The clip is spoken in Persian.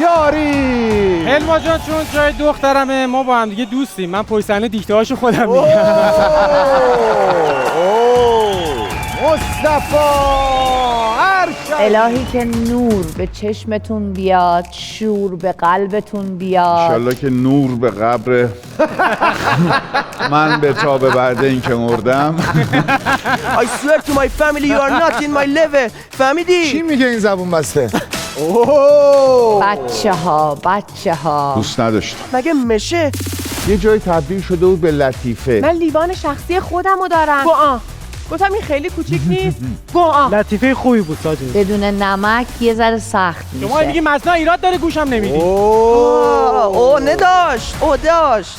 یاری. هلما جان چون جای دخترمه ما با هم دیگه دوستیم. من پشت صحنه دیکته هاشو خودم میگم. مصطفی ارشد. الهی که نور به چشمتون بیاد، شور به قلبتون بیاد. انشالله که نور به قبر من به تابه بعد این که مردم. I swear to my family you are not in my level. فهمیدی؟ چی میگه این زبون بسته؟ بچه ها دوست نداشتم. مگه مشه؟ یه جای تبدیل شده بود به لطیفه. من لیوان شخصی خودمو دارم. گفتم این خیلی کوچیک نیست. لطیفه خوبی بود ساجد. بدون نمک یه ذره سخت شما میشه. میگی مصنوع ایراد داره گوشم نمیدی. اوه نداشت. اوه داشت.